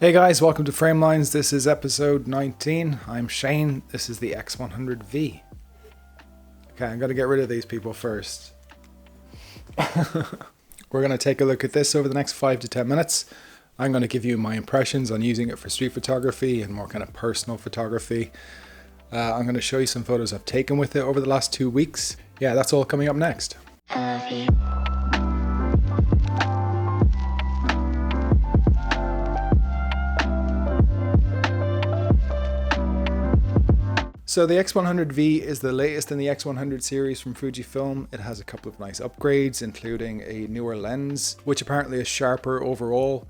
Hey guys, welcome to Framelines. This is episode 19. I'm Shane. This is the X100V. Okay, I'm going to get rid of these people first. We're going to take a look at this over the next 5 to 10 minutes. I'm going to give you my impressions on using it for street photography and more kind of personal photography. I'm going to show you some photos I've taken with it over the last 2 weeks. Yeah, that's all coming up next. So the X100V is the latest in the X100 series from Fujifilm. It has a couple of nice upgrades, including a newer lens, which apparently is sharper overall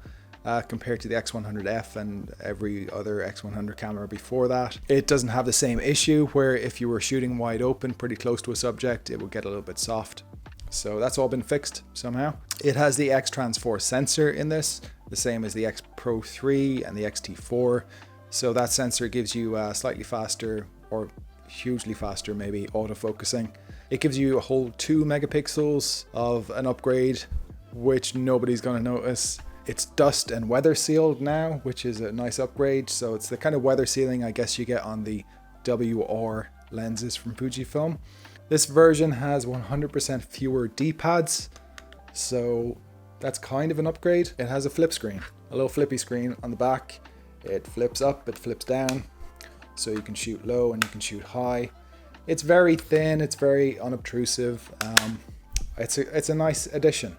compared to the X100F and every other X100 camera before that. It doesn't have the same issue where if you were shooting wide open, pretty close to a subject, it would get a little bit soft. So that's all been fixed somehow. It has the X-Trans4 sensor in this, the same as the X Pro 3 and the X-T4. So that sensor gives you slightly faster, or hugely faster maybe, autofocusing. It gives you a whole 2 megapixels of an upgrade, which nobody's gonna notice. It's dust and weather sealed now, which is a nice upgrade. So it's the kind of weather sealing I guess you get on the WR lenses from Fujifilm. This version has 100% fewer D-pads, so that's kind of an upgrade. It has a flip screen, a little flippy screen on the back. It flips up, it flips down. So you can shoot low and you can shoot high. It's very thin, it's very unobtrusive. It's a nice addition.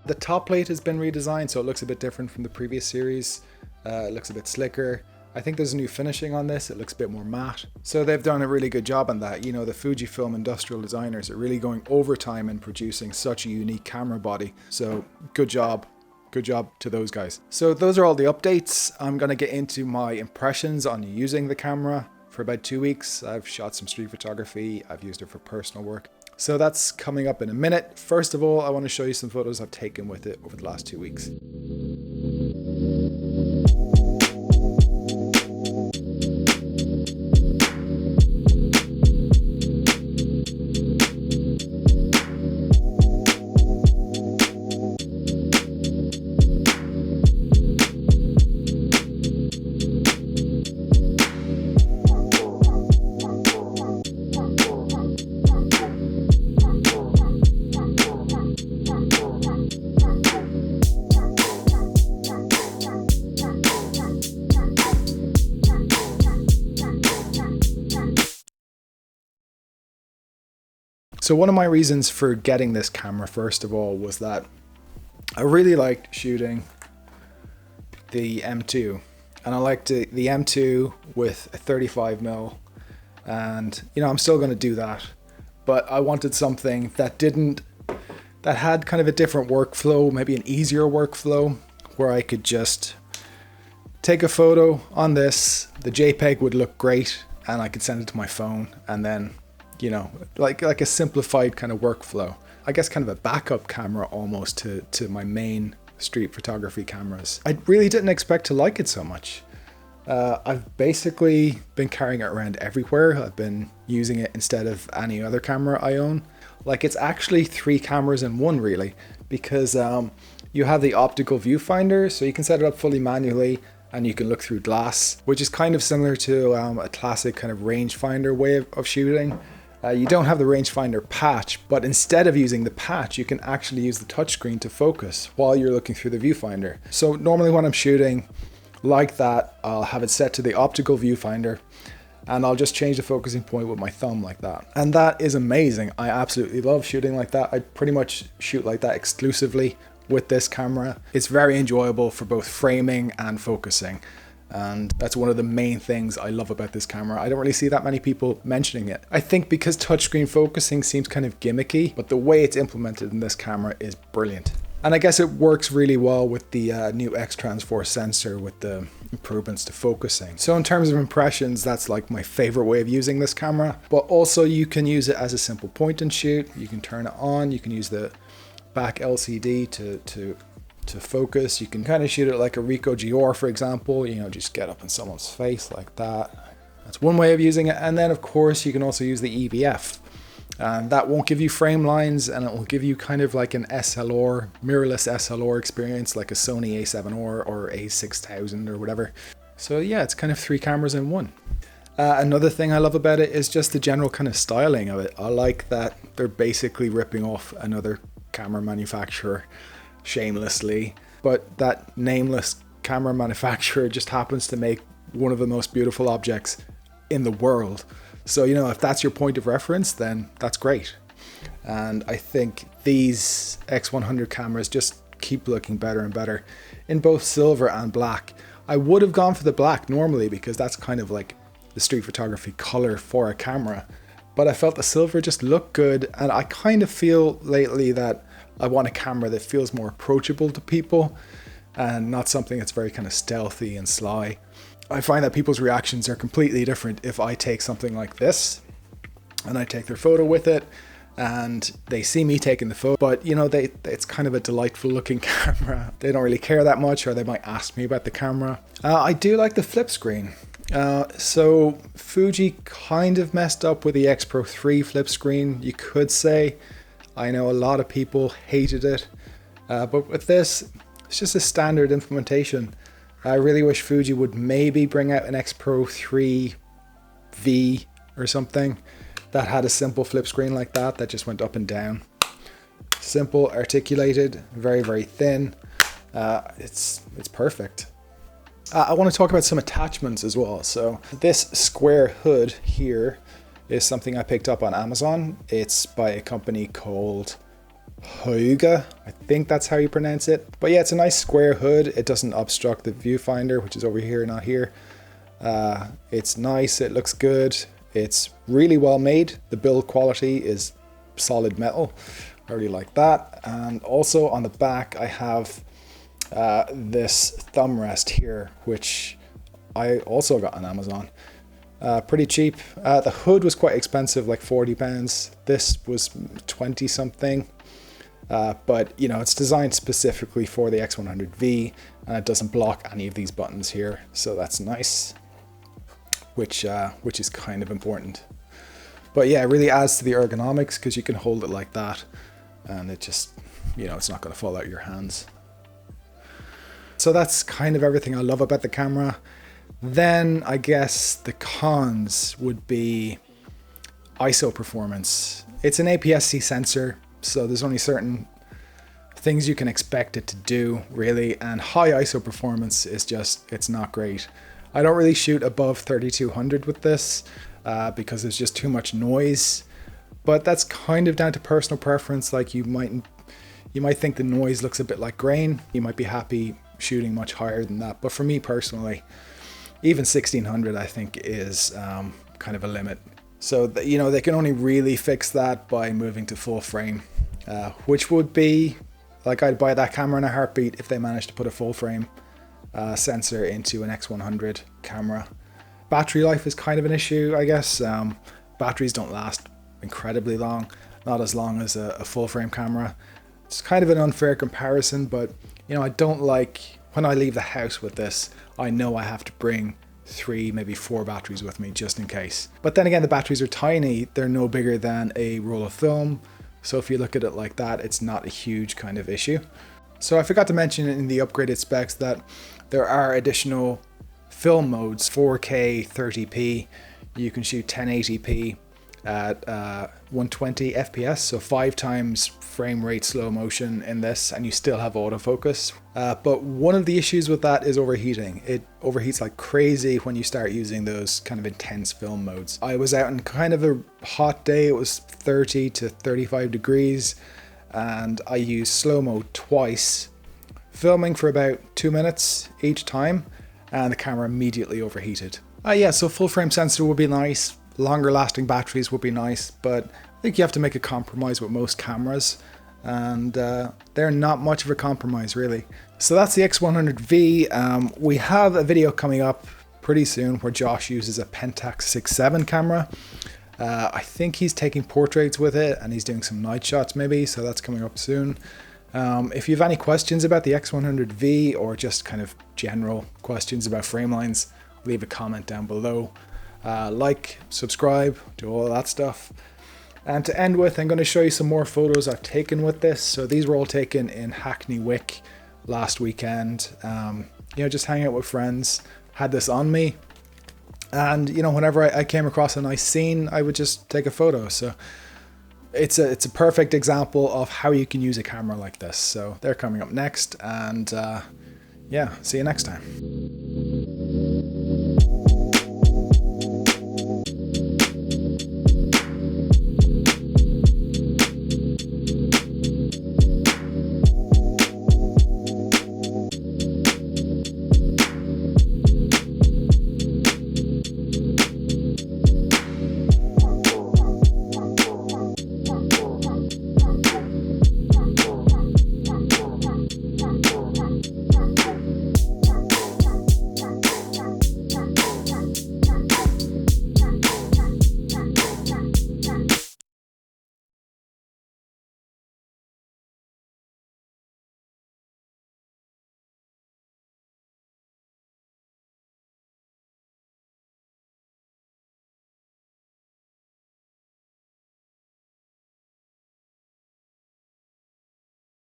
The top plate has been redesigned, so it looks a bit different from the previous series. It looks a bit slicker. I think there's a new finishing on this. It looks a bit more matte. So they've done a really good job on that. You know, the Fujifilm industrial designers are really going overtime in producing such a unique camera body. So good job. Good job to those guys. So those are all the updates. I'm going to get into my impressions on using the camera for about 2 weeks. I've shot some street photography. I've used it for personal work. So that's coming up in a minute. First of all, I want to show you some photos I've taken with it over the last 2 weeks. So one of my reasons for getting this camera, first of all, was that I really liked shooting the M2, and I liked the M2 with a 35mm, and you know, I'm still going to do that, but I wanted something that had kind of a different workflow, maybe an easier workflow, where I could just take a photo on this, the JPEG would look great, and I could send it to my phone, and then, you know, like a simplified kind of workflow. I guess kind of a backup camera almost to my main street photography cameras. I really didn't expect to like it so much. I've basically been carrying it around everywhere. I've been using it instead of any other camera I own. Like, it's actually 3 cameras in one, really, because you have the optical viewfinder, so you can set it up fully manually and you can look through glass, which is kind of similar to a classic kind of rangefinder way of shooting. You don't have the rangefinder patch, but instead of using the patch, you can actually use the touchscreen to focus while you're looking through the viewfinder. So normally when I'm shooting like that, I'll have it set to the optical viewfinder and I'll just change the focusing point with my thumb like that. And that is amazing. I absolutely love shooting like that. I pretty much shoot like that exclusively with this camera. It's very enjoyable for both framing and focusing. And that's one of the main things I love about this camera. I don't really see that many people mentioning it. I think because touchscreen focusing seems kind of gimmicky, but the way it's implemented in this camera is brilliant. And I guess it works really well with the new X-Trans4 sensor with the improvements to focusing. So in terms of impressions, that's like my favorite way of using this camera. But also you can use it as a simple point and shoot. You can turn it on. You can use the back LCD to focus. You can kind of shoot it like a Ricoh GR, for example, you know, just get up in someone's face like that. That's one way of using it. And then of course you can also use the EVF. And that won't give you Framelines, and it will give you kind of like an SLR, mirrorless SLR experience, like a Sony A7R or A6000 or whatever. So yeah, it's kind of 3 cameras in one. Another thing I love about it is just the general kind of styling of it. I like that they're basically ripping off another camera manufacturer shamelessly, but that nameless camera manufacturer just happens to make one of the most beautiful objects in the world. So, you know, if that's your point of reference, then that's great. And I think these X100 cameras just keep looking better and better in both silver and black. I would have gone for the black normally because that's kind of like the street photography color for a camera, but I felt the silver just looked good, and I kind of feel lately that I want a camera that feels more approachable to people and not something that's very kind of stealthy and sly. I find that people's reactions are completely different if I take something like this and I take their photo with it and they see me taking the photo, but you know, it's kind of a delightful looking camera. They don't really care that much, or they might ask me about the camera. I do like the flip screen. So Fuji kind of messed up with the X Pro 3 flip screen, you could say. I know a lot of people hated it, but with this, it's just a standard implementation. I really wish Fuji would maybe bring out an X Pro 3V or something that had a simple flip screen like that just went up and down. Simple, articulated, very, very thin. It's perfect. I want to talk about some attachments as well. So this square hood here is something I picked up on Amazon. It's by a company called Hauga, I think that's how you pronounce it. But yeah, it's a nice square hood. It doesn't obstruct the viewfinder, which is over here, not here. It's nice, it looks good. It's really well made. The build quality is solid metal. I really like that. And also on the back, I have this thumb rest here, which I also got on Amazon. Pretty cheap. The hood was quite expensive, like £40. This was 20 something. But you know, it's designed specifically for the X100V, and it doesn't block any of these buttons here, so that's nice, which is kind of important. But yeah, it really adds to the ergonomics because you can hold it like that and it just, you know, it's not going to fall out of your hands. So that's kind of everything I love about the camera. Then I guess the cons would be ISO performance. It's an APS-C sensor, so there's only certain things you can expect it to do, really, and high ISO performance is just, it's not great. I don't really shoot above 3200 with this because there's just too much noise, but that's kind of down to personal preference. Like you might think the noise looks a bit like grain. You might be happy shooting much higher than that, but for me personally, even 1600 I think is kind of a limit. So you know, they can only really fix that by moving to full frame, which would be like, I'd buy that camera in a heartbeat if they managed to put a full frame sensor into an X100 camera. Battery life is kind of an issue, I guess. Batteries don't last incredibly long, not as long as a full frame camera. It's kind of an unfair comparison, but you know, I don't like, when I leave the house with this, I know I have to bring 3, maybe 4 batteries with me just in case. But then again, the batteries are tiny. They're no bigger than a roll of film. So if you look at it like that, it's not a huge kind of issue. So I forgot to mention in the upgraded specs that there are additional film modes, 4K 30p. You can shoot 1080p at 120 FPS, so 5 times frame rate slow motion in this, and you still have autofocus. But one of the issues with that is overheating. It overheats like crazy when you start using those kind of intense film modes. I was out in kind of a hot day, it was 30 to 35 degrees, and I used slow mode twice, filming for about 2 minutes each time, and the camera immediately overheated. Yeah, so full frame sensor would be nice. Longer lasting batteries would be nice, but I think you have to make a compromise with most cameras, and they're not much of a compromise really. So that's the X100V. We have a video coming up pretty soon where Josh uses a Pentax 6.7 camera. I think he's taking portraits with it and he's doing some night shots maybe, so that's coming up soon. If you have any questions about the X100V or just kind of general questions about Framelines, leave a comment down below. Like, subscribe, do all that stuff. And to end with, I'm going to show you some more photos I've taken with this. So these were all taken in Hackney Wick last weekend. You know, just hanging out with friends, had this on me. And, you know, whenever I came across a nice scene, I would just take a photo. So it's a perfect example of how you can use a camera like this. So they're coming up next. And yeah, see you next time.